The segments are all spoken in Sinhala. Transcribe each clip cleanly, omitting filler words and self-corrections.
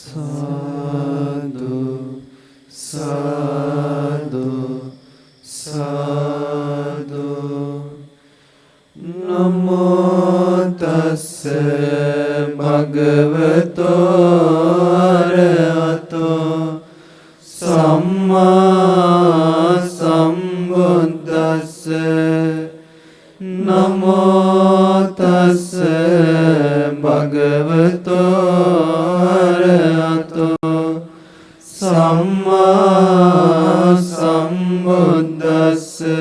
साधु साधु साधु नमो तस्से भगवतो अरहतो सम्मा सम्बुद्दस्से नमो तस्से भगवतो अरहतो सम्मा सम्बुद्दस्से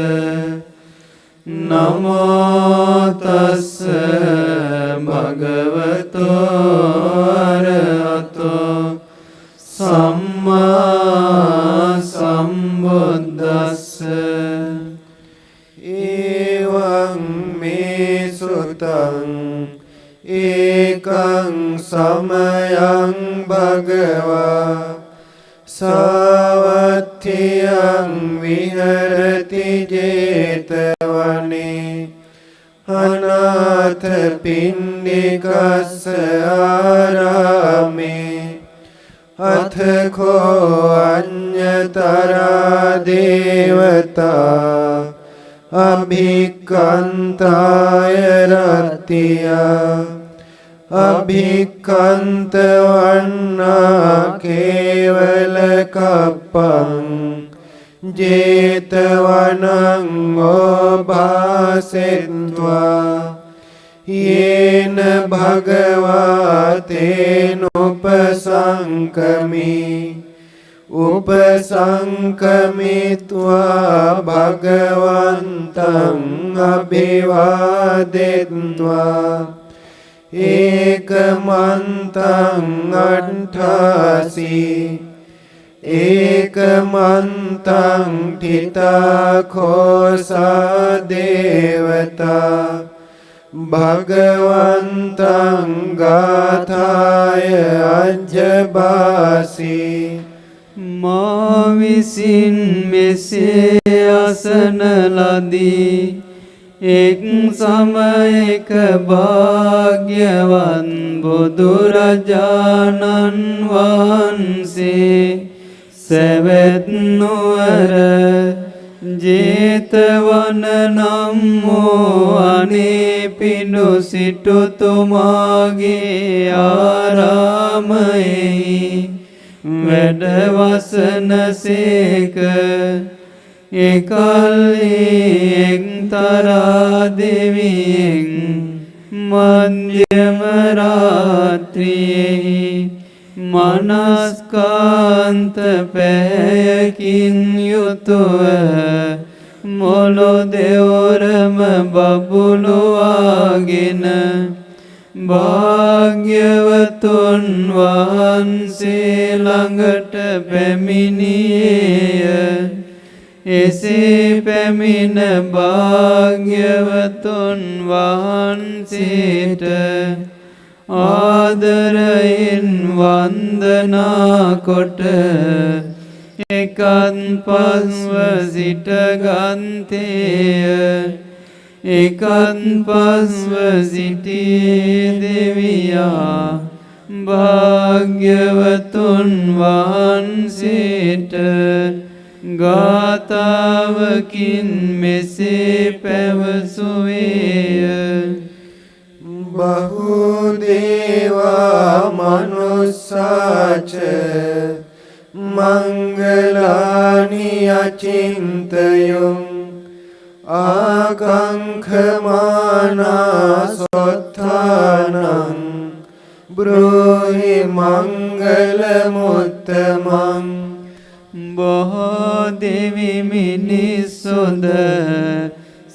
नमो तस्से भगवतो अरहतो सम्मा सम्बुद्दस्से एवं मे सुतं एकं समयं भगवा सावत्थियं विहरति जेतवने अनाथ पिण्डिकस्य आरामे अथ को अन्यतरा देवता अभिक्रांताय रत्या अभिक्रांतवन्ना केवल कप्पं जेतवनं भासित्वा येन भगवतेनोपसंकमी उपसंकमित्वा भगवन्तं अभिवादित्वा एकमन्तं अट्ठासि एकमन्तं ठिताखोसा देवता भगवन्तं गाथाय अजबासि मा विसिन मेसे आसन लदी एक समयक भाग्यवान बुදුරජාණන් වහන්සේ සවැත් නුවර ජේතවන නම් වූ අනේපිඬු සිටුතුමාගේ ආරාමයෙහි වැඩවසනසේක එකල්හි එක්තරා දෙවියෙක් මධ්‍යම රාත්‍රියෙහි මනස්කාන්ත පැහැයකින් යුතුව මොළො දෙවරම බබළුවාගෙන භාග්‍යවතුන් වහන්සේ ළඟට පැමිණියේය. එසේ පැමිණ භාග්‍යවතුන් වහන්සේට ආදරයෙන් වන්දනා කොට එකත් පස්ව සිට ගන්තේය. එකත් පස්ව සිටියේ දෙවියා භාග්‍යවතුන් වහන්සේට ගාථාවකින් මෙසේ පැවසුවේය. බහුදේවා මනුස්සාච මංගලානි අචින්තයං ආකංඛමානා සොත්ථානං බ්‍රෝහි මංගල මුත්තමං. බොහෝ දෙවි මිනිස්සුද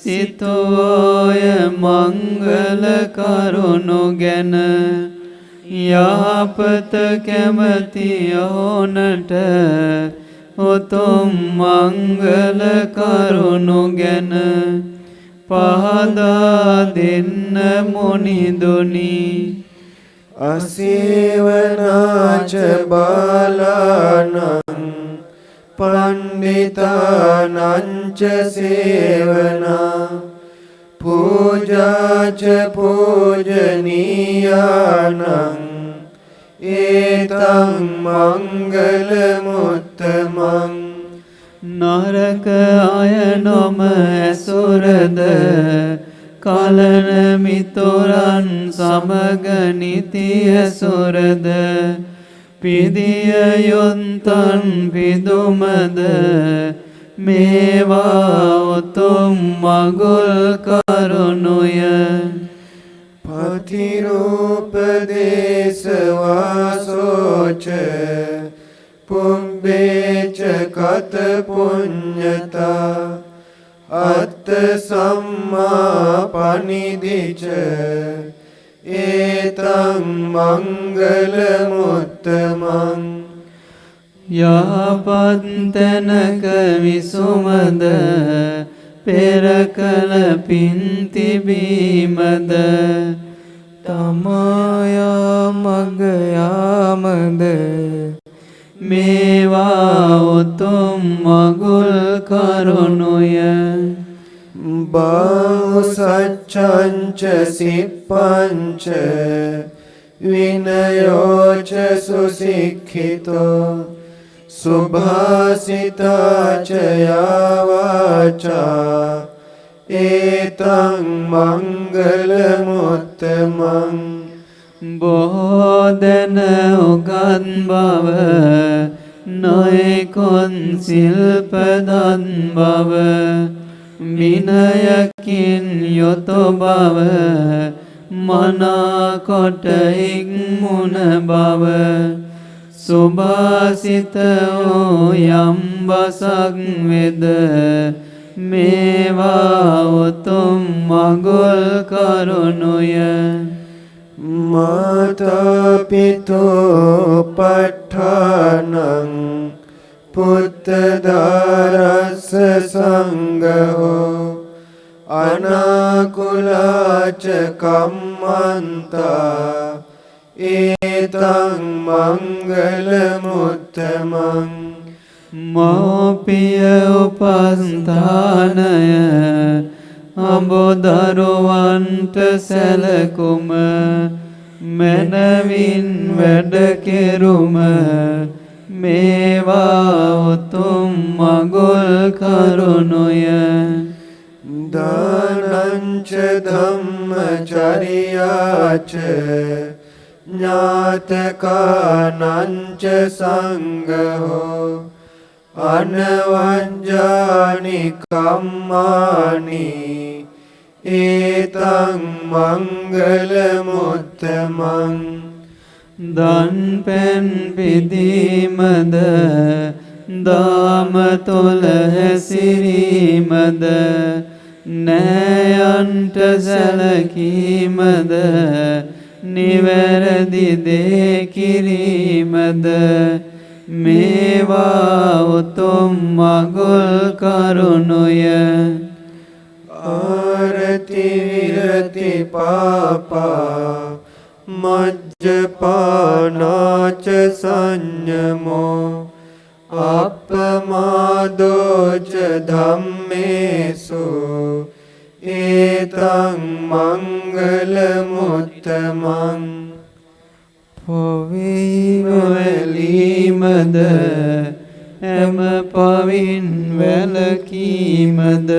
සිතෝය මංගල කරුණු ගැන යහපත කැමති ඕනට උතුම් මංගල කරුණු ගැන පහදා දෙන්න මුනිදුනි. අසේවනාච බාලානං පණ්ඩිතානංච සේවනා පූජාච පූජනීයානං ඒතං මංගල මුත්තමං නරක අය නොම ඇසුරද කලන මිතුරන් සමග නිතිය සුරද පිදිය යොන්තන් පිදුමද මේවා උතුම් මගුල් කරුණුය පතිරූපදේශවාසෝච පුබ්බේච කත පුඤ්ඤතා අත්ථ සම්මා පනිදිච ඒතං මංගල මුත්තමං යහපත් තැනක විසුමද පෙර කල පින් තිබීමද තමායා මග යාමද මේවා උතුම් මගුල් කරුණුය බාහු සච්ඡංච සිප්පංච විනයෝච සුසික්ඛිතෝ සුභාසිතාච යාවාචා ඒතං මංගල මුත්තමං බොහෝ දෙන උගත් බව නොයෙකුත් සිල්පදන් බව විනයකින් යුතු බව මනා කොට ඉක්මුණ බව සුභාසිත වූ යම් බසක් වෙද මේවා උතුම් මගුල් කරුණුය මාතා පිතෝ පට්ඨානං පුත්ත දාරස්ස සංඝෝ අනාකුලාච කම්මන්තා ඒතං මංගල මුත්තමං මෝපිය උපස්ථානය අඹදරුවන්ට සැලකුම මැනවින් වැඩ කෙරුම මේවා උතුම් මගුල් කරුණුය දානංච ධම්මචරියාච ඥාතකානංච සංඝෝ අනවංජානි කම්මානි ඒතං මංගල මුත්තමං දන් පැන් පිදීමද දාම තුල හැසිරීමද නෑයන්ට සැලකීමද නිවැරදි දේ කිරීමද මේවා උතුම් මගුල් කරුණුය ආරති විරති පාපා මජ්ජපානාච සංයමෝ අප්පමාදෝච ධම්මේසු ඒතං මංගල මුත්තමං පොවීමද එම පවින් වැළකීමද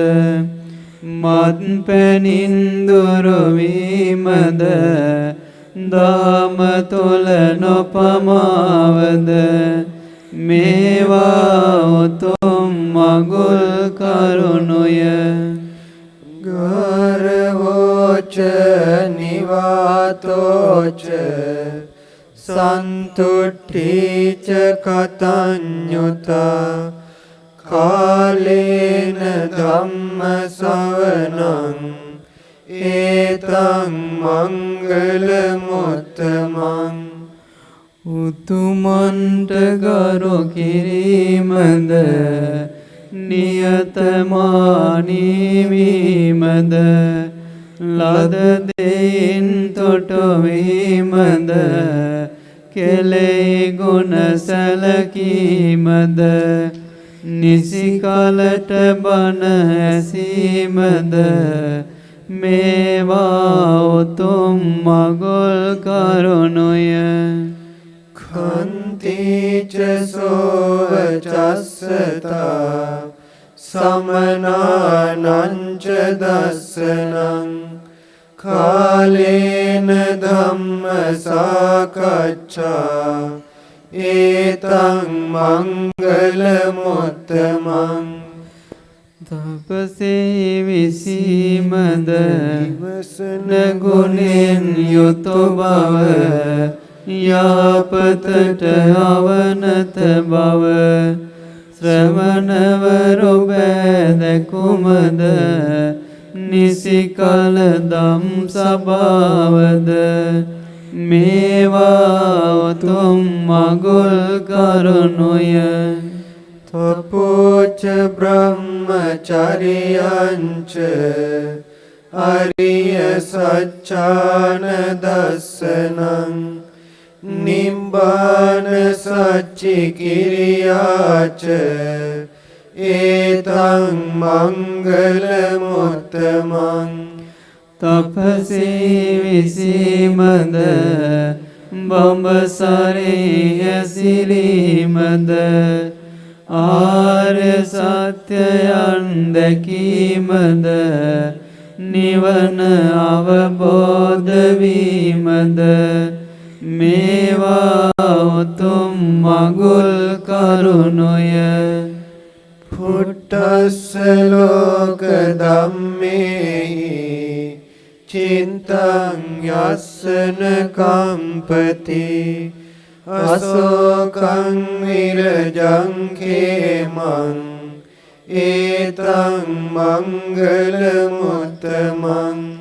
මත් පැනින් දුරවීමද දාම තුල නොපමාවද මේවා උතුම් මගුල් කරුණුය ගාරවෝච නිවාතෝච සන්තුට්ඨීච කතඤ්ඤුතා කාලේන ධම්ම ශ්‍රවණං ඒතං මංගල මුත්තමං උතුමන්ට ගරු කිරීමද නියතමානී වීමද ලද දෙයින් තොටවීමද කෙලෙහි ගුණ සැලකීමද නිසි කලට බණ ඇසීමද මේවා උතුම් මගුල් කරුණුය අන්තිච සෝවචස්සතා සමනානංච දස්සනං කාලේන ධම්ම සාකච්ඡා ඒතං මංගල මුත්තමං තපසේ විසීමද ඉවසන ගුණෙන් යුතු බව යාපතට අවනත බව ශ්‍රවණවරු බැදකුමද නිසි කල දම් සභාවද මේවා උතුම් මගුල් කරුණුය තපෝච බ්‍රහ්මචරියංච අරිය සච්ඡාන දස්සනං නිබ්බාන සච්චි කිරියාච ඒතං මංගල මුත්තමං තපසේ විසීමද බඹසරේ ඇසිරීමද ආර්ය සත්‍යයන් දැකීමද නිවන අවබෝධ වීමද මේවා උතුම් මගුල් කරුණුය පුට්ටස්ස ලෝක ධම්මේහි චින්තං යස්සන කම්පති අසෝකං විරජං khemං ඒතං මංගල මුත්තමං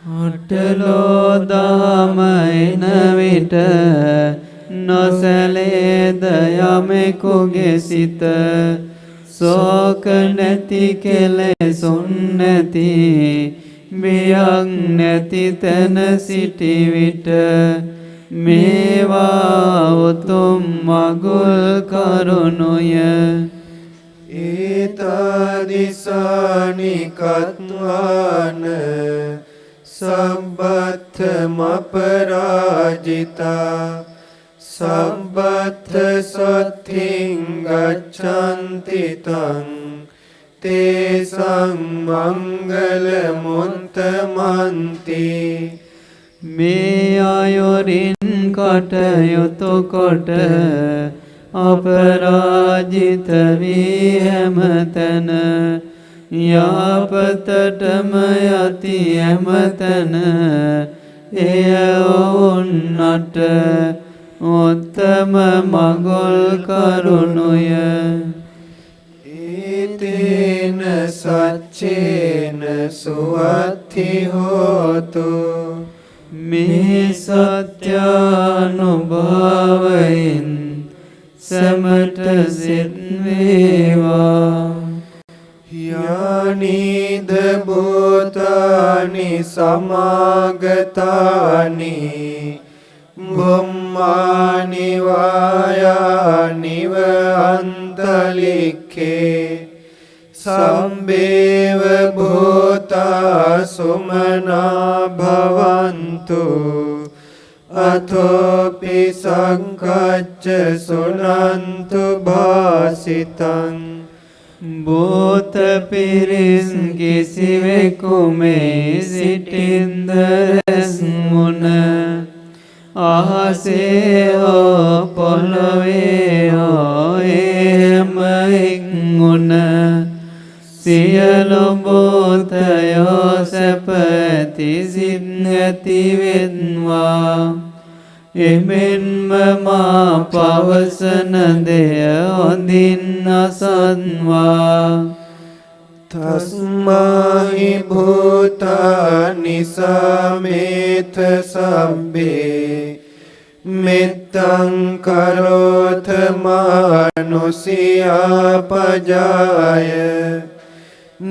අටලෝ දාමයින විට නොසැලේද යමෙකුගේ සිත සෝක නැති කෙලෙසුන් නැති බියක් නැති තැන සිටි විට මේවා උතුම් මගුල් කරුණුය ඒතාදිසානි කତ୍වාන සම්බත්ත මපරාජිතා සම්බත්ත සොත්තිං ගච්ඡන්ති තං තේසං මංගල මුත්තමන්ති මේ අයුරින් කටයුතු කොට අපරාජිත වී හැමතැන යාපතටම යති හැමතැන එය ඔවුන්නට උත්තම මගුල් කරුණුය ඒතේන සච්චේන සුවත්ති හෝතු මේ සත්‍යානුභාවයෙන් සමට සිත් වේවා යානිද භූතානි සමාගතානි බුම්මානි වායානිව අන්තලික්ඛේ සම්බේව භූතා සුමනා භවන්තු අතෝපි සංකච්ඡ සුනන්තු භාසිතං භූත පිරිස් කිසිවෙකු මේ සිටින්ද රැස් වුණ අහසේ හෝ පොළොවේ හෝ එහෙම එක්වුණ සියලු භූතයෝ සැපති සිත් ඇති වෙත්වා එමෙන්ම මා පවසන දෙය හොඳින් අසත්වා තස්මාහි භූතානි සමේත සබ්බේ මෙත්තං කරෝත මානුසියා පජාය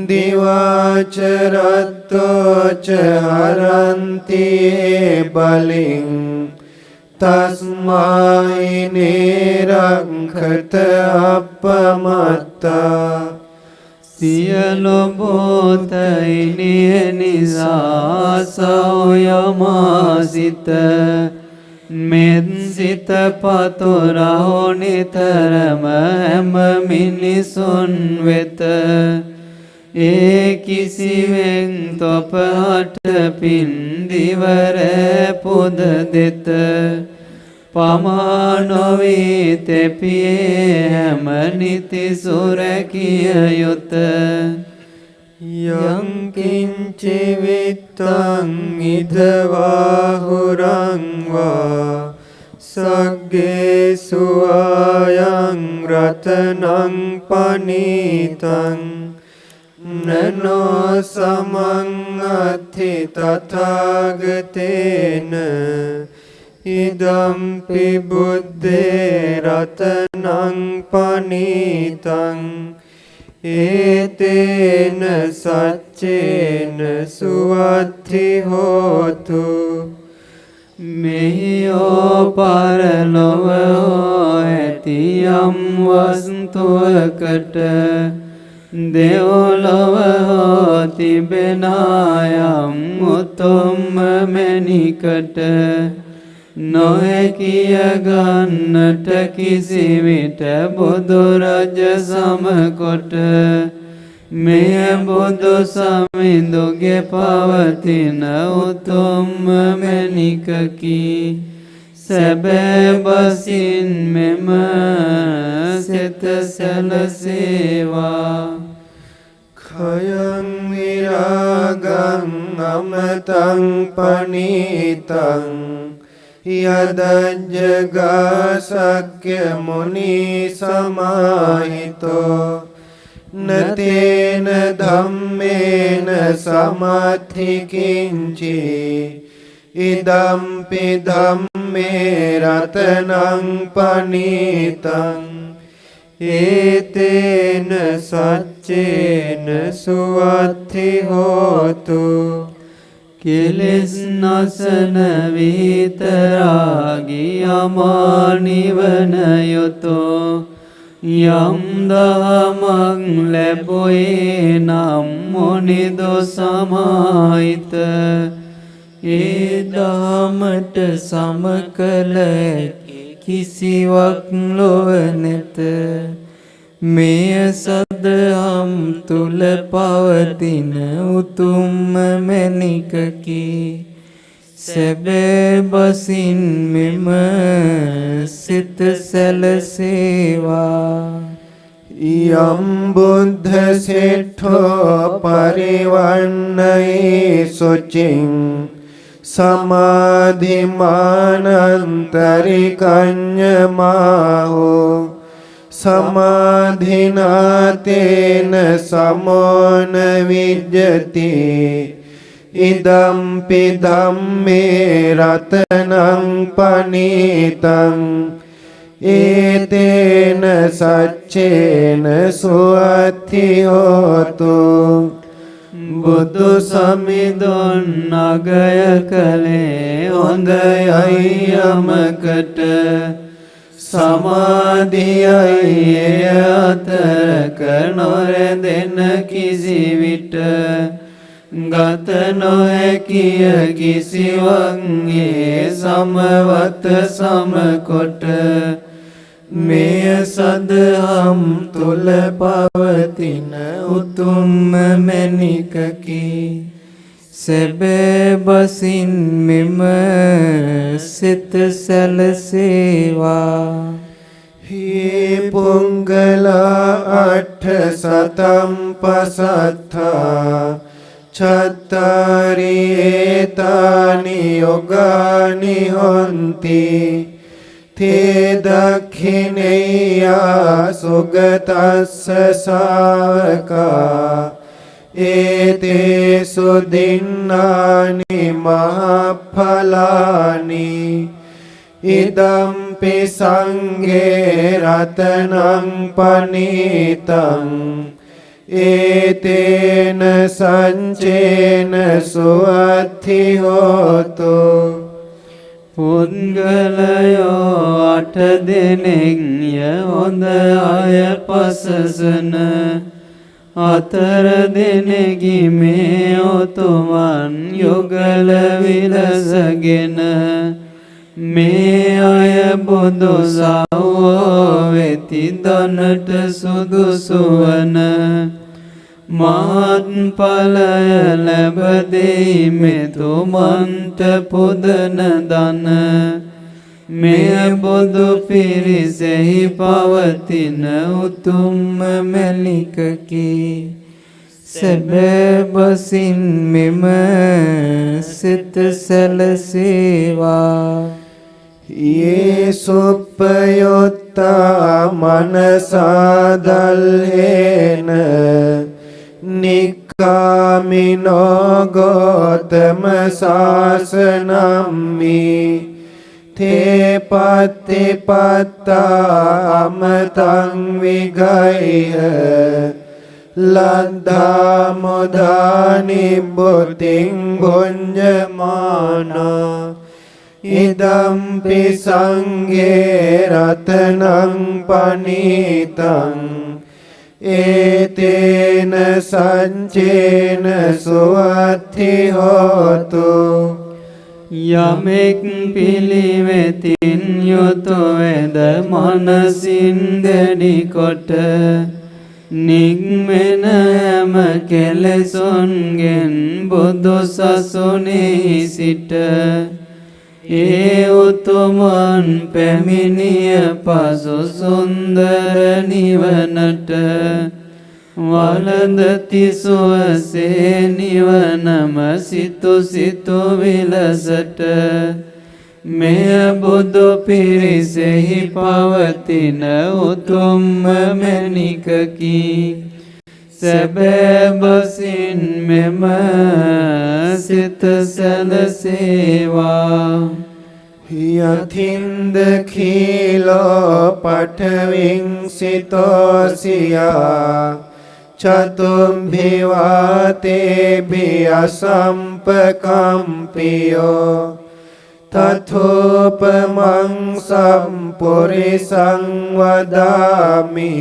දිවාච රත්තෝච හරන්ති බලින් තස්මාහි නිරංඛත අපමත්තා සියලු භූතයිනිය නිසා සෞයමාසිත මෙත් සිත පතුරා නිතරම හැම මිනිසුන් වෙත ඒ කිසිවෙන් තොපහට පින් දිවර පුද දෙත පමා නොවී තෙපියේ හැම නිති සුරකිය යුත යං කිංචි විත්තං ඉදවා හුරං වා සග්ගේසු ආයං රතනං පනීතං නනෝ සමං අත්ථි තථාගතේන ඉදම්පි බුද්දේ රතනං පනීතං ඒතේන සච්චේන සුවත්ථි හෝතු මෙහිෝ පරලොව ඇති යම් වස්තුවකට දෙව්ලොව තිබෙනායම් උතුම්ම මැණිකට නොහැකිය ගන්නට කිසිවිට බුදුරජ සමකොට මෙය බුදු සමිඳුගේ පවතින උතුම්ම මැණිකකි සැබෑ බසින් මෙම සිත සැලසේවා khayang viragang amatang panitang yadajjaga sakya muni samahito natena dhammena samathi kinchi idampi dhamme ratanang panitang ඒතේන සච්චේන සුවත්ථි හෝතු කෙලෙස් නසන විතරාගී අමා නිවන යුතෝ යම් දහමක් ලැබුවේ නම් මොනිදු සමාහිත ඒ දහමට සමකල කිසිවක් ලොව නැත මෙය සදහම් තුල පවතින උතුම්ම මැණිකකි සැබෑ බසින් මෙම සිත සැලසේවා යම් බුද්ධ සෙට්ඨෝ පරිවන්නයේ සොචින් සමාධිමානන්තරිකඤ්ඤමාහෝ සමාධිනාතේන සමෝන විජ්ජති ඉදම්පි ධම්මේ රතනං පනීතං ඒතේන සච්චේන සුවත්ථි හෝතු බුදු සමිඳුන් අගය කලේ හොඳයයි යමකට සමාධියයි අතරක නොරැඳෙන කිසිවිට ගත නොහැකිය කිසිවක්ගේ සමවත සමකොට මෙය සදහම් තුල පවතින උතුම්ම මැණිකකි සැබෑ බසින් මෙම සිත සැලසේවා හේ පුංගලා අට්ඨ සතම් පසත්තා චත්තාරි ඒතානි යෝගානි හොන්ති තේ දක්ඛිනේයා සුගතස්ස ශාවකා ඒතේසු දින්නානි මහඵලානි ඉදම්පි සංඝේ රතනං පනීතං ඒතේන සංචේන සුවත්ථි හෝතු පුද්ගලයෝ අට දෙනෙක්ය හොඳ අය පසසන අතර දෙනෙකි මේ උතුමන් යුගල විලසගෙන මේ අය බුදු සව්වෝ වෙති දනට සුදුසු වන මහත් ඵලය ලැබ දෙයි මෙතුමන්ට පුදන දන මෙය බුදු පිරිසෙහි පවතින උතුම්ම මැලිකකි සැබෑවසින් මෙම සිත සැලසේවා ये सुप्पयोत्ता मनसादल्हेन निक्कामिनो गौतम शासनम्मि ते पत्तिपत्ता अमतं विगह्य लब्धा मुदानि बुद्धिं भुञ्जमाना इदम्पि संगे रत्नं पनीतं एतेन संचेन सुवत्ति होतु යමෙක් පිළිවෙතින් යුතු වෙද මනසින් දැඩි කොට නිග්මෙන හැම කෙලෙසුන්ගෙන් බුදු සසුනේ සිට ඒ උතුමන් පැමිණිය පසු සුන්දර නිවනට වළඳති සුවසේ නිවනම සිතු සිතු විලසට මෙය බුදු පිරිසෙහි පවතින උතුම්ම මැණිකකි සැබෑවසින් මෙම සිත සැලසේවා යතින්ද කීලෝ පඨවින් සිතෝසියා චතුම්භිවාතේභි අසම්පකම්පියෝ තථෝපමං සම්පුරිසං වදාමි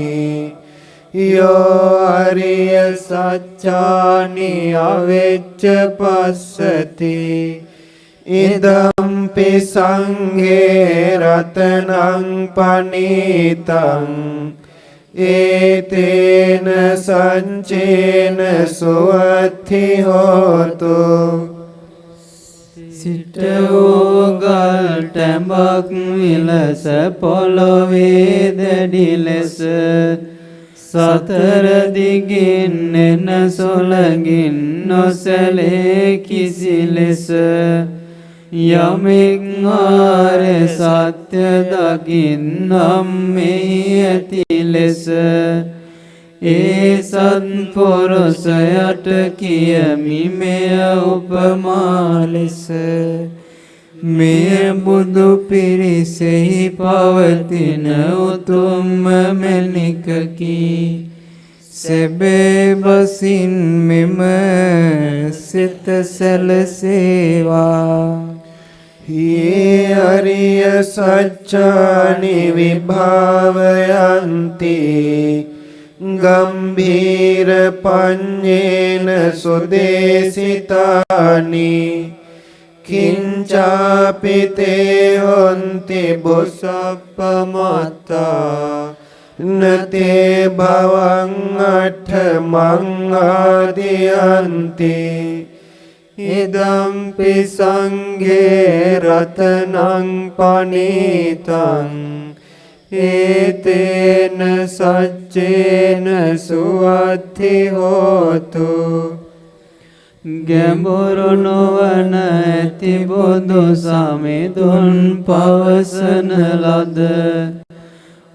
යෝ අරිය සත්‍යානි අවෙච්ච පස්සති ඉදම්පි සංඝේ රතනං පනීතං ඒතේන සංචේන සුවත්ති හෝතු සිට ඕගල් ටැඹක් විලස පොළොවේ දැඩි ලෙස සතර දිගින් එන සොළඟින් නොසැලේ කිසි ලෙස යමෙක් ආර්ය සත්‍ය දකින්නම් මෙහි ඇති ලෙස ඒ සත්පුරුෂයට කියමි මෙය උපමා ලෙස මෙය බුදු පිරිසෙහි පවතින උතුම්ම මැණිකකි සැබෑවසින් මෙම සිත සැලසේවා ये अरिय सच्चानि विभावयन्ति गंभीर पञ्चेन सुदेशितानि किंचापि ते हन्ति बुसप्पमत्ता न ते भवं अठमं आदियन्ति ඉදම්පි සංඝේ රතනං පනීතං ඒතේන සච්චේන සුවත්ති හෝතු ගැඹුරු නොවන ඇති බුදු සමිඳුන් පවසන ලද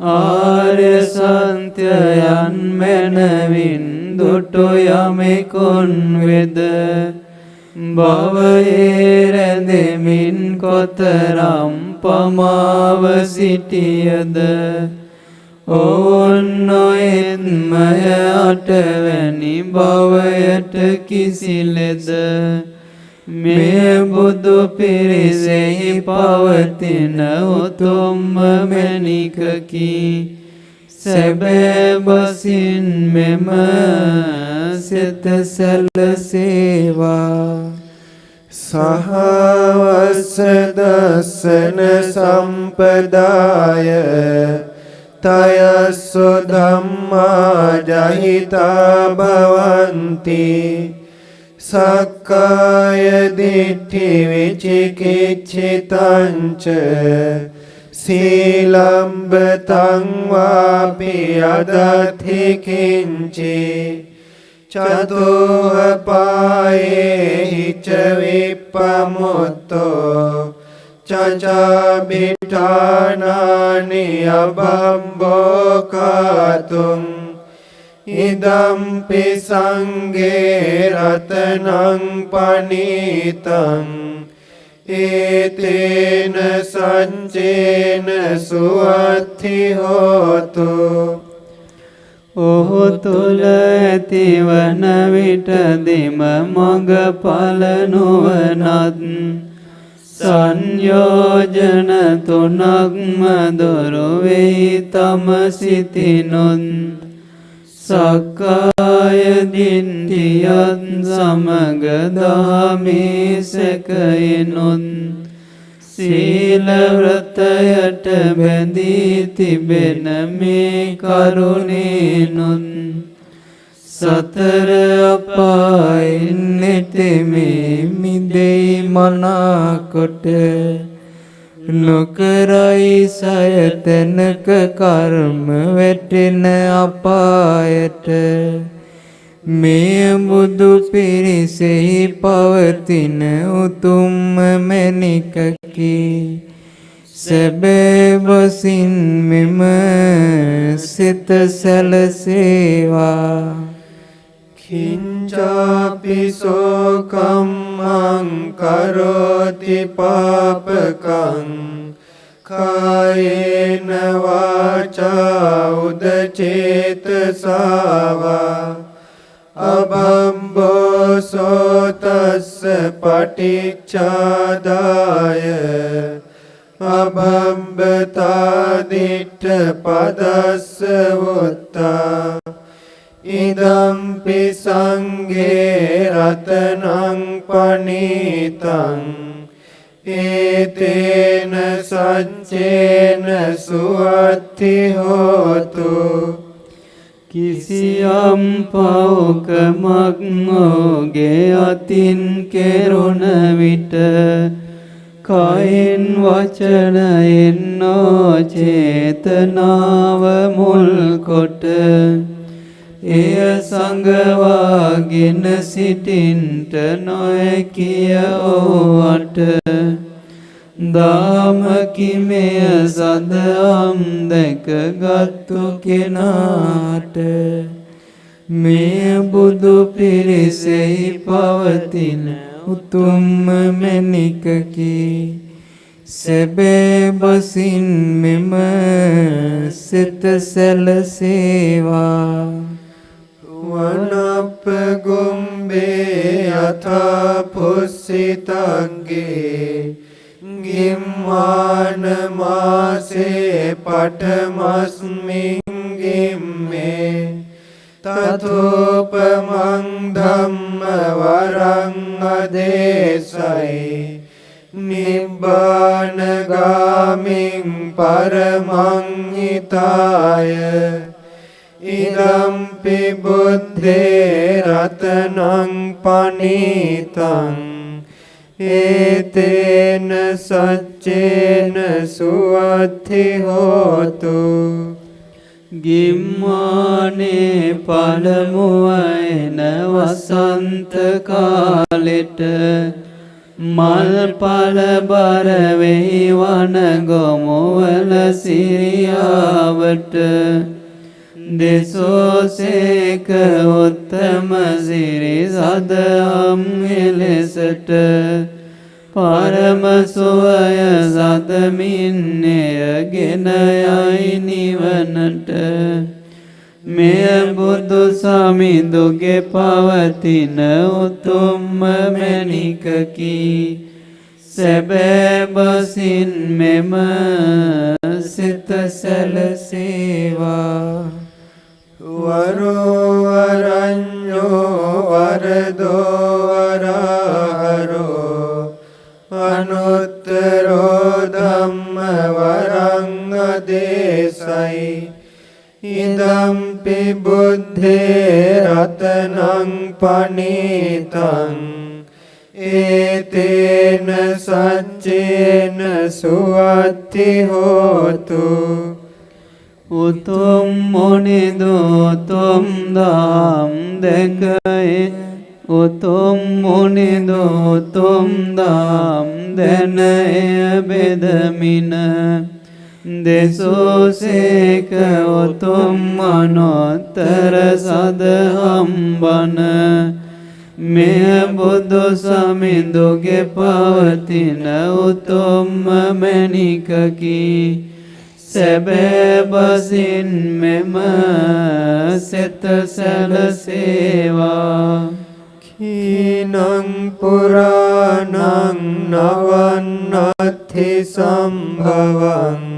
ආර්ය සත්‍යයන් මැනවින් දුටු යමෙකුන් වෙද භවයේ රැඳෙමින් කොතරම් පමාව සිටියද ඔවුන් නොඑත්මය අටවැනි භවයට කිසිලෙද මේ බුදු පිරිසෙහි පවතින උතුම්ම මැණිකකි සැබෑවසින් මෙම සිත සැලසේවා සහවස්ස දස්සන සම්පදාය තයස්සු ධම්මා ජහිතා භවಂತಿ සක්කාය දිට්ඨි විචිකිච්ඡිතං ච සීලම්බතං වාපි අදත්ථි කිංචි චතුප්පායේ ච විප්පමුත්තෝ චචාබිඨානානි අබම්බෝ කාතුං ඉදම්පි සංඝේ රතනං පනීතං ඒතේන සංචේන සුවත්ති හෝතු. ඔහු තුල ඇතිවන විට දිම මඟ ඵල නොවනත් සංයෝජන තුනක්ම දුරු වෙයි තම සිතිනුත් සක්කාය දිට්ඨියත් සමග දාමේසකයිනුත් සීල වෘතයට බැඳී තිබෙන මේ කරුණේනුත් සතර අපායින් නිතෙමේ මිදෙයි මනාකොට නොකරයි සයතනක කර්ම වැටෙන අපායට මේ බුදු පිරිසෙහි පවතින උතුම්ම මැණිකකි. සැබෑ වශයෙන් මෙම සිත සැලසේවා. කිංචාපි සෝකම්මං කරෝති පාපකං කායේන වාචා උදචේතසාවා අබම්බෝ සෝතස්ස පටිච්චාදාය අබම්බතා දිට්ඨ පදස්ස වුත්තා ඉදම්පි සංඝේ රතනං පනීතං ඒතේන සච්චේන සුවත්ති හෝතු. කිසියම් පවකමක් ඔහුගේ අතින් කෙරුණ විට කයින් වචනයෙන් චේතනාව මුල් කොට එය සංගවාගෙන සිටින්ට නොහැකිය ඔහුට දාමකි මෙය සදහම් දැකගත්තු කෙනාට මේ බුදු පිරිසෙහි පවතින උතුම්ම මැණිකකි. සැබෑ වශයෙන් මෙම සිත සැලසේවා. වනප්පගොම්බේ යථා පුස්සිතග්ගේ ගිම්මාන මාසේ පඨමස්මින් ගිම්මේ තතෝපමං ධම්ම වරං අදේසයි නිබ්බාන ගාමින් පරමං හිතාය ඉදම්පි බුද්ධේ රතනං පනීතං ඒතේන සච්චේන සුවත්ති හෝතු. ගිම්මානේ පළමුවන වසන්ත කාලෙට මල් පල බර වෙයි වන ගොමුවල සිරියාවට දෙසෝසේක උත්තම සිරි සදම් එලෙසට පරම සුවය සදමින්නයගෙන යයි නිවනට මෙය බුදු සමිඳුගේ පවතින උතුම්ම මැණිකකි. සැබෑ වශයෙන් මෙම සිත සැලසේවා. වරෝ වරඤ්ඤෝ වරදෝ වරහරෝ ධම්ම වරං අදේසයි ඉදම්පි බුද්ධේ රතනං පනීතං ඒතේන සච්චේන සුවත්ති හෝතු උතුම් මුනිදුතුම් දම් දැකයි උතුම් මුනිදුතුම් දම් දැනය බෙදමින දෙසෝසේක උතුම් අනොත්තර සදහම් බන මෙය බුදු සමිඳුගේ පවතින උතුම්ම මැණිකකි සැබෑ බසින් මෙම සෙත සැලසේවා කීනං පුරාණං නවන්නත්ථි සම්භවං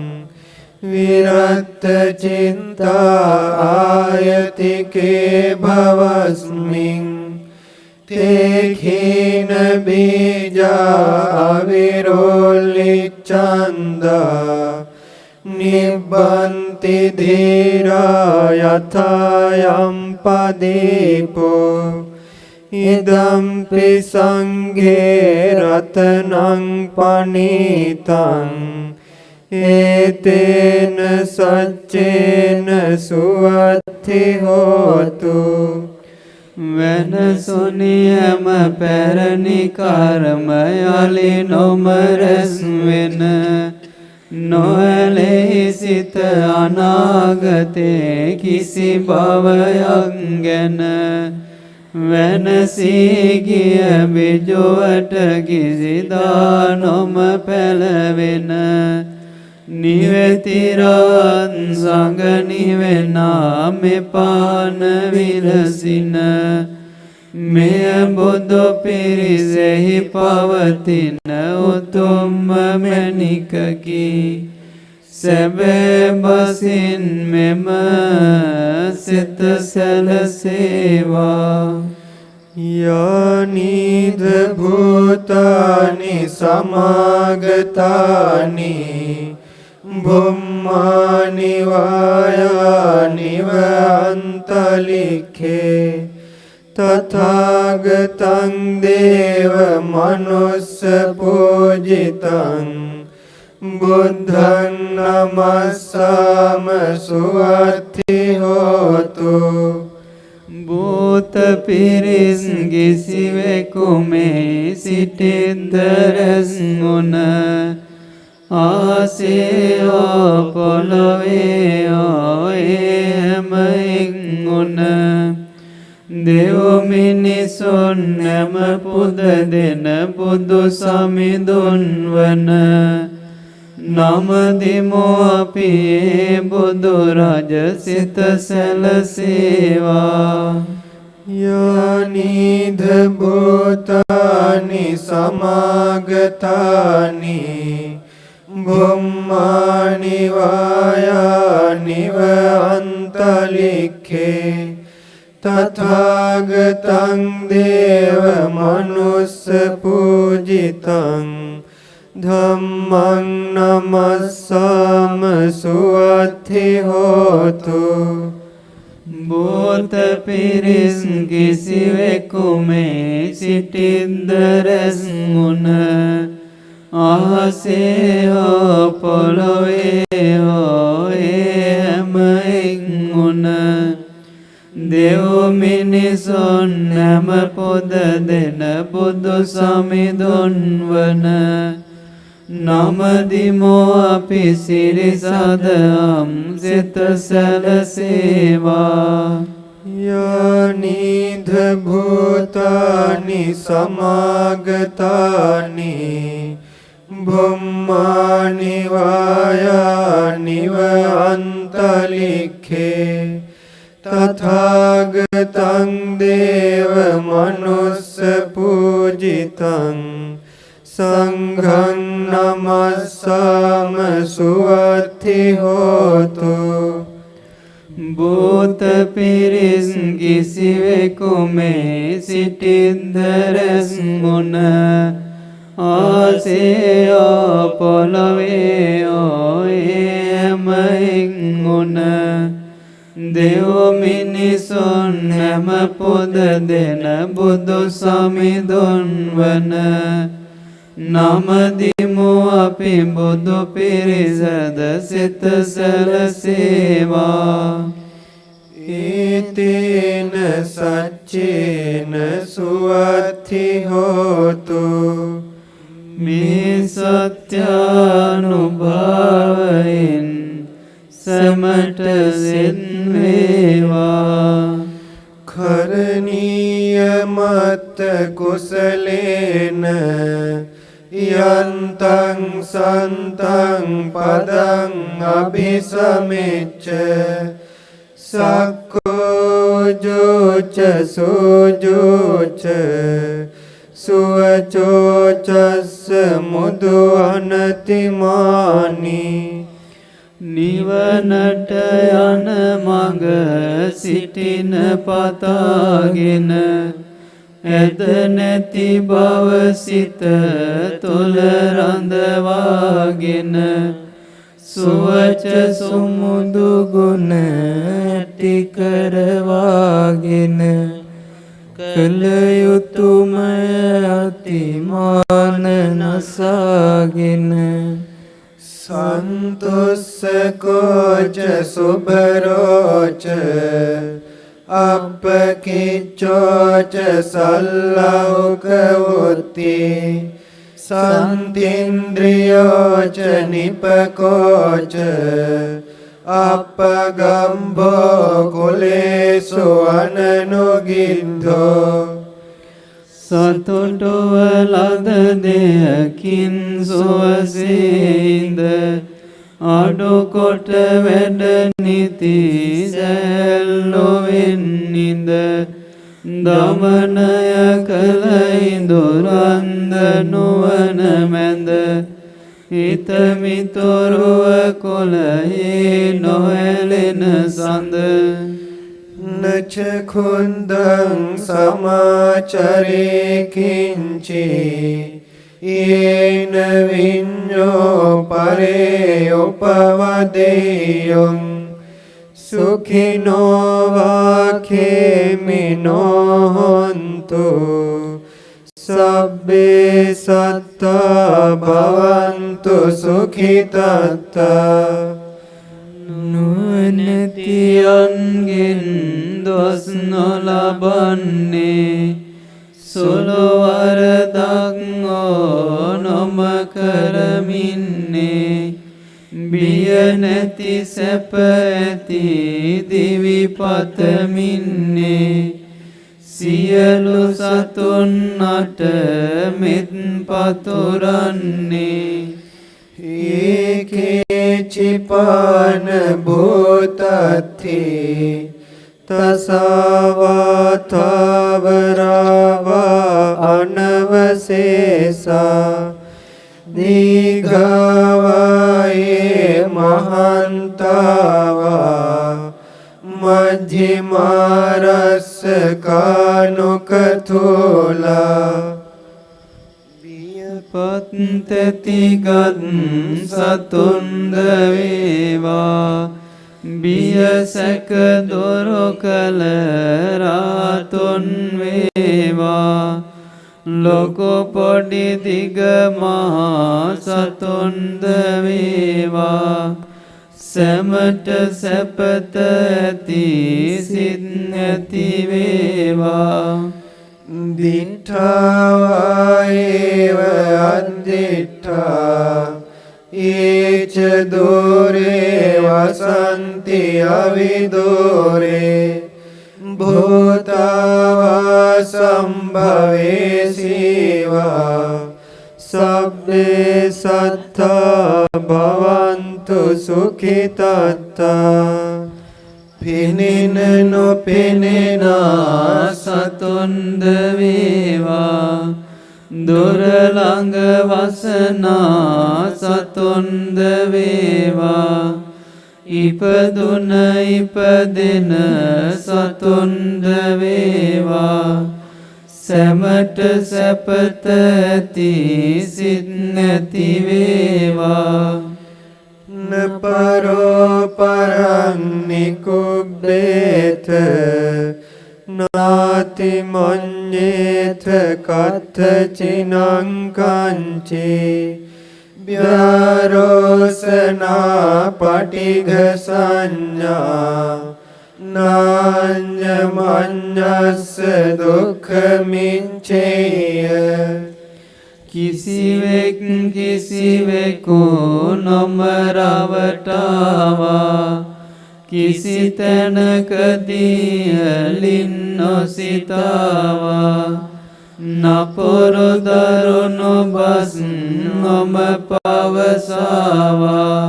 විරත්ත චිත්තා ආයතිකේ භවස්මින් තේ khīන බීජා අවිරෝල්ලිච්ඡන්දා නිබ්බන්ති ධීරා යථායම් පදීපෝ ඉදම්පි සංඝේ රතනං පනීතං ඒතේන සච්චේන සුවත්ති හෝතු වෙනසුනියම පැරණි කර්ම යලි නොමරස් වෙන නොඇලෙහි සිත අනාගතේ කිසි භවයක් ගැන වෙනසී ගිය බිජුවට කිසිදා නොම පැලවෙන නිවෙතිරන් සඟ නිවෙනා මෙපාන විලසින මෙය බුදු පිරිසෙහි පවතින උතුම්ම මැණිකකි සැබෑ බසින් මෙම සිත සැලසේවා යානිද භූතානි සමාගතානි බුම්මානි වායානි වන්තලික්ඛේ තථාගතං දේව මනුස්ස පූජිතං බුද්ධං නමස්සාම සුවත්ති හෝතු භූත පිරිස් කිසිවෙකු මේ සිටින්ද රැස්මුණ ආසේයෝ පොළොවේයෝ එහෙම එක්මුණ දෙව් මිනිසුන් නැම පුද දෙන බුදු සමිඳුන් වන නමදිමු අපි ඒ බුදු රජ සිත සැලසේවා යානිද භූතානි සමාගතානි බුම්මානි වායානි වන්තලික්ඛේ තථාගතං දේව මනුස්ස පූජිතං ධම්මං නමස්සාම සුවත්ති හෝතු භූත පිරිස් කිසිවෙකු මේ සිටින්ද රැස්මුණ අහසේ හෝ පොළොවේ හෝ එහෙම එක්මුණ දෙව් මිනිසුන් නැම පොද දෙන බුදු සමිඳුන් වන නමදිමු අපි සිරිසදම් සිත සැලසේවා යානිද භූතානි සමාගතානි බුම්මානි වායානි වන්තලික්ඛේ තථාගතං දේව මනුස්ස පූජිතං සංඝං නමස්සාම සුවත්ති හෝතු භූත පිරිස් කිසිවෙකු මේ සිටින්ද රැස්මුණ ආසේ පොළවේ හැමයින් උන දෙව් මිනිසුන් හැම පුද දෙන බුදු සමිඳුන් වන නමදිමු අපි බුදු පිරිසද සිත සැලසේවා. ඊතේන සච්චේන සුවත්ති හෝතු මේ සත්‍යානුභවයෙන් සමට සිත් වේවා. කරණීය මත්ත කුසලේන යන්තං සන්තං පදං අபிසමෙච්ච සක්කෝජෝච සෝජෝච සුවචෝචස්ස මුදු අනතිමානි. නිවනට යන මඟ සිටින පතාගෙන ඇද නැති බව සිත තුළ රඳවාගෙන සුවච සුමුදු ගුණ ඇති කරවාගෙන කළ යුතුමය අතිමාන නසාගෙන සන්තුස්සකෝච සුභරෝච අපකිච්චෝච සල්ලෞකවුත්ති සන්තින්ද්‍රියෝච නිපකෝච අපගම්භෝ කුලේසු අනනුගින්ධෝ. සතුටුව ලද දෙයකින් සුවසේද අඩුකොට වැඩ නිති සැල්ලොවෙන්නිද දමනය කළ ඉඳුරන්ද නුවන මැද හිතමිතුරුව කොළයේ නොඇලෙන සඳ නචකුන්දං සමාචරේ කිංචි යේන විඤ්ඤෝ පරේ උපවදේයං සුඛිනෝ වාඛේමිනෝ හොන්තු සබ්බේ සත්තා භවන්තු සුඛිතත්තා. නුවණැතියන්ගෙන් දොස් නොලබන්නේ සුළු වරදක් නොම කරමින්නේ බිය නැති සැප ඇති දිවි පතමින්නේ සියලු සතුන් අට මෙත් පතුරන්නේ ඒකේචිපාන භූතත්ති තසාවාතාවරාවා අනවසේසා දීඝාවායේ මහන්තාවා මජ්ජිමාරස්ස කානුකතෝලා. පත්තතිගත් සතුන්ද වේවා බිය සැක දොරු කළ රාතුන් වේවා ලොකු පොඩි දිග මහා සතුන්ද වේවා සැමට සැපත ඇති සිත් ඇති වේවා. දිඨාවායේව අද්දිඨා ඒච දෝරේ වසන්ති අවිදෝරේ භූතාවා සම්භවේසීවා සබ්බේ සත්තා භවන්තු සුඛිතත්තා. පෙනෙන නොපෙනෙන සතුන්ද වේවා දුර ළඟ වසනා සතුන්ද වේවා ඉපදුන ඉපදෙන සතුන්ද වේවා සැමට සැපත ඇති සිත් නැති වේවා නපරෝ පරං නිකුබ්බේත නාති මඤ්ඤේත කත්තචිනං කංචේ ව්‍යාරෝසනා පටිඝ සංඥා නාඤ්ඤමඤ්ඤස්ස දුක්ඛමිච්ඡේය කිසිවෙක් කිසිවෙකු නොමරවටාවා කිසි තැනකදී ඇලින් නොසිතාවා නපුරු දරුණු බස් නොම පවසාවා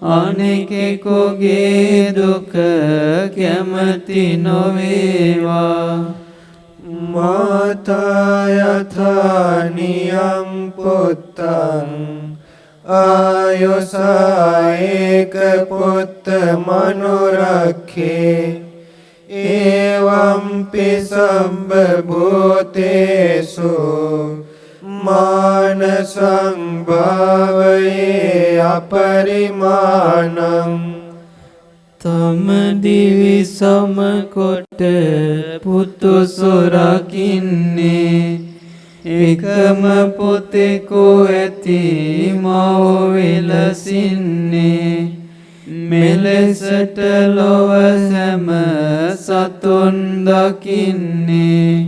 අනෙකෙකුගේ දුක කැමති නොවේවා මාතා යථානියං පුත්තං ආයුසායක පුත්ත මනුරක්ඛේ එවම්පි සම්බ භූතේසු මාන සංභාවයේ අපරිමාණං තම දිවි සමකොට පුතු සොරකින්නේ එකම පුතෙකු ඇති මව විලසින්නේ මෙලෙසට ලොව සැම සතුන් දකින්නේ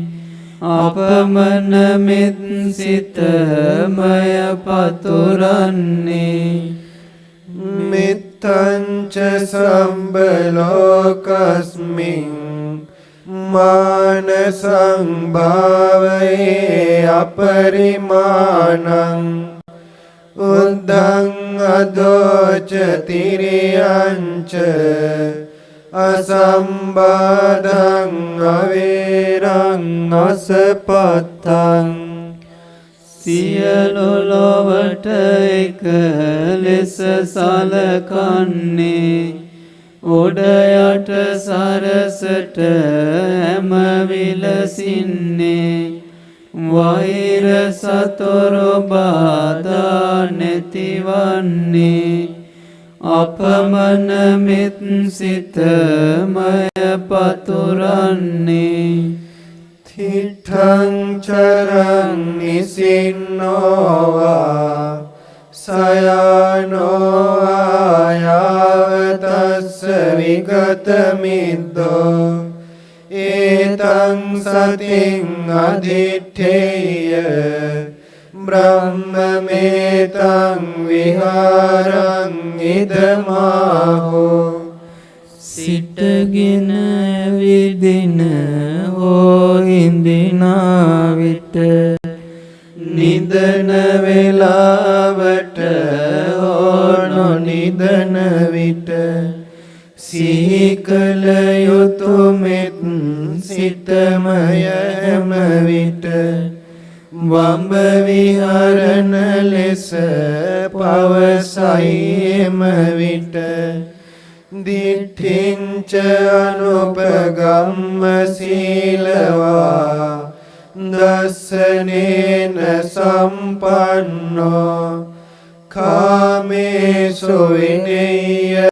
අපමණ මෙත් සිතමය පතුරන්නේ මිත්තංච සම්බලෝකස්මින් මාන සංභාවයේ අපරිමාණං උද්ධං අදෝච තිරියංච අසම්බාධං අවේරං අසපත්තං සියලු ලොවට එක ලෙස සලකන්නේ උඩ යට සරසට හැම විලසින්නේ වෛර සතුරු බාධා නැතිවන්නේ අපමණ මෙත් සිතමය පතුරන්නේ තිඨං චරං නිසින්නෝවා සයනෝ ආයාවතස්ස විගත මිද්දෝ ඒතං සතින් අධිඨේය බ්‍රහ්මමේතං විහාරං ඉදමාහෝ සිටගෙන ඇවිදින හෝ ඉඳිනා විට නිදන වේලාවට හෝ නොනිදන විට සිහි කළ යුතු මෙත් සිතමය හැම විට වම්බ විහරණ ලෙස පවසයි එම විට දිට්ඨිංච අනුපගම්ම සීලවා දස්සනේන සම්පන්නෝ කාමේසු විනය්‍යගේදං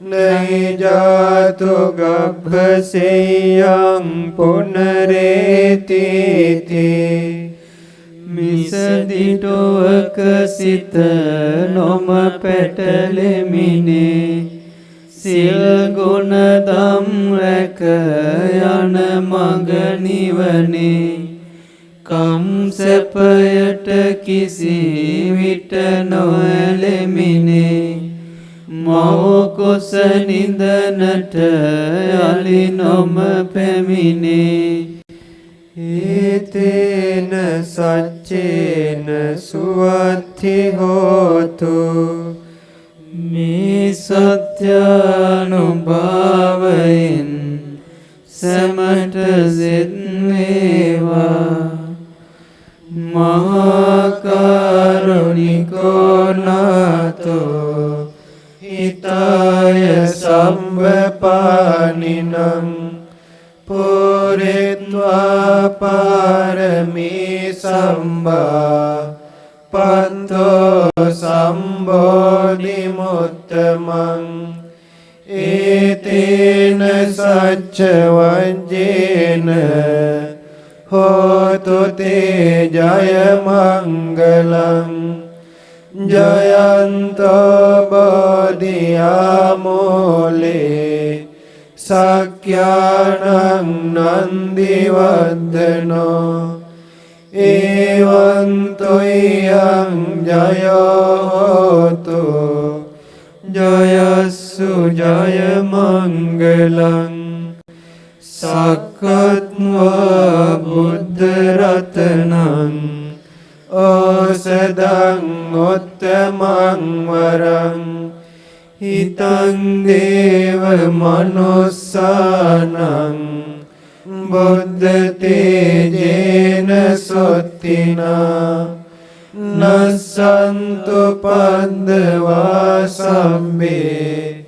නහි ජාතු ගබ්බසෙයං පුනරේතිති මිසදිටුවක සිත නොම පැටලෙමිනේ සිල් ගුණ දම් රැක යන මඟ නිවනේ කම් සැපයට කිසි විට නොඇලෙමිනේ මව කුස නිදනට යලි නොම පැමිණේ ඒතේන සච්චේන සුවත්ති හෝතු මේ සත්‍යානුභාවයෙන් සැමට සෙත් වේවා මහා කරුණිකෝ නාතෝ හිතාය සම්බපානිනං පුරේ පාරමී සම්බා පන්තෝ සම්බෝධි මුත්තමං ඒතේන සච්ච වංජේන හෝතු තේ ජය මංගලං ජයන්තෝ බෝධියාමෝලේ සක්ඛ්‍යානං නන්දිවන්දනෝ එවන්තොයං ජයෝ හෝතු ජයස්සු ජය මංගලං සක්කත්වා බුද්ධ රතනං ඕසදං උත්තමං වරං හිතං දේව මනුස්සානං බුද්ධ තේජේන සොත්තිනා නසන්තු පද්දවා සම්මේ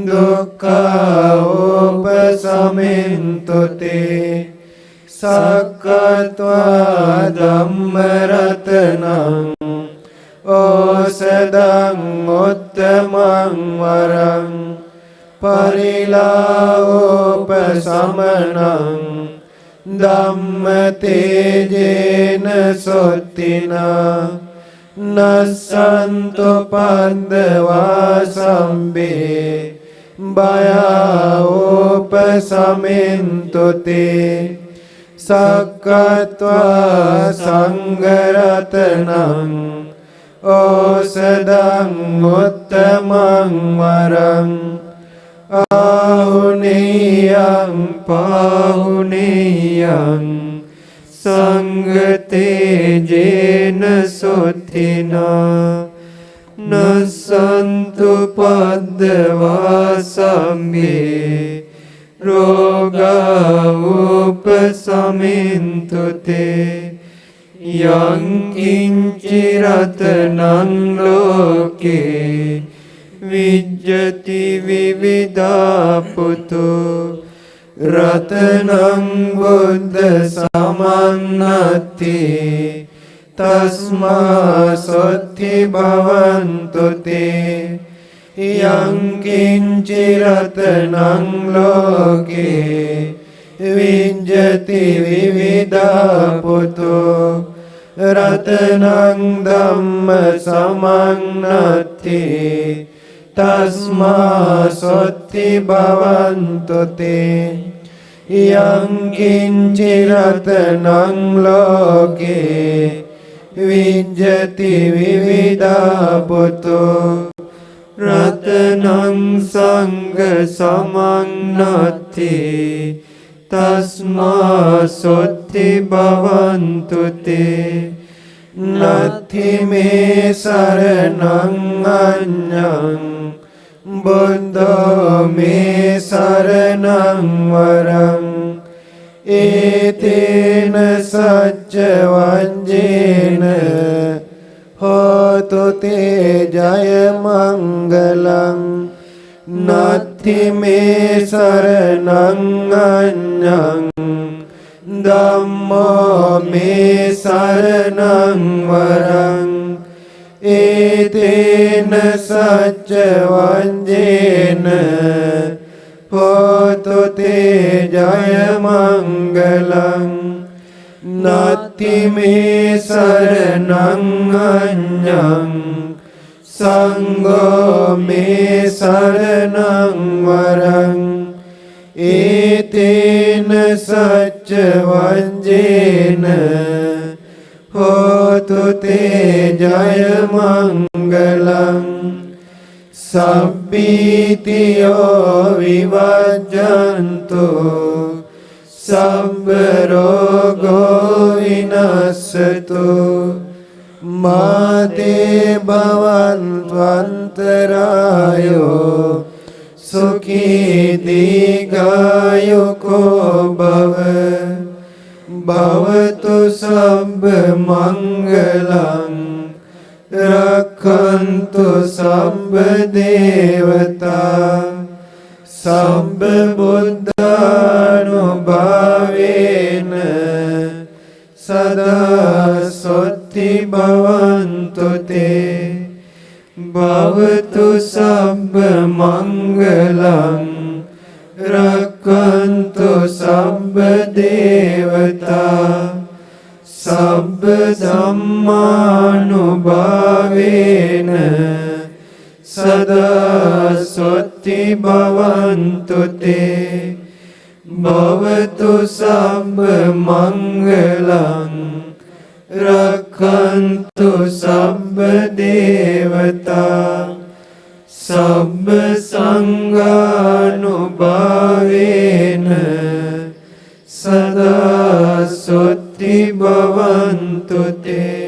දුක්ඛා උපසමෙන්තු තේ සක්කත්වා ධම්ම රතනං ඕසදං උත්තමං වරං පරිලාෝපසමනං ධම්ම තේජේන සොත්තිනා නසන්තු පද්දවා සම්බේ භයාෝපසමෙන්තු තේ සක්කත්වා සංඝරතනං ඕසදං උත්තමං වරං ආහුනේයං පාහුනේයං සංඝතේජේන සොත්තිනා නසන්තු පද්දවා සම්මේ රෝගා උපසමෙන්තු තේ යං කිංචි රතනං ලෝකේ විජ්ජති විවිධා පුතු රතනං බුද්ධ සමන්නති තස්මා සොත්ති භවන්තු තේ යං කිංචි රතනං ලෝකේ විජ්ජති විවිධා පුතු රතනං ධම්ම සමන්නති තස්මා සොත්ති භවන්තු තේ යං කිංචි රතනං ලෝකේ විජ්ජති විවිධා පුතු රතනං සංඝ සමන්නති තස්මා සොත්ති භවන්තු තේ නත්ථි මේ සරණං අඤ්ඤං බුද්ධෝ මේ සරණං වරං ඒතේන සච්ච වංජේන හෝතු තේ ජය මංගලං නත්ථි මේ සරණං අඤ්ඤං ධම්මෝ මේ සරණං වරං ඒතේන සච්ච වංජේන හෝතු තේ ජය මංගලං නත්ථි මේ සරණං අඤ්ඤං සංඝෝ මේ සරණං වරං ඒතේන සච්ච වංජේන හෝතු තේ ජය මංගලං සබ්බීතියෝ විවජ්ජන්තු සබ්බ රෝගෝ විනස්සතු මාතේ භවන්ත්වන්තරායෝ සුඛී දීඝායුකෝ භව භවතු සබ්බ මංගලං රක්ඛන්තු සබ්බ දේවතා සබ්බ බුද්ධානුභාවේන सोत्ति भवन्तु ते भवतु सब मंगलं रक्षन्तु सब देवता सब धम्मानुभावेन सदा सोत्ति भवन्तु ते भवतु सब मंगलं रक्षन्तु सब देवता सब संगानुभावेन सदा सोत्ति भवन्तु ते।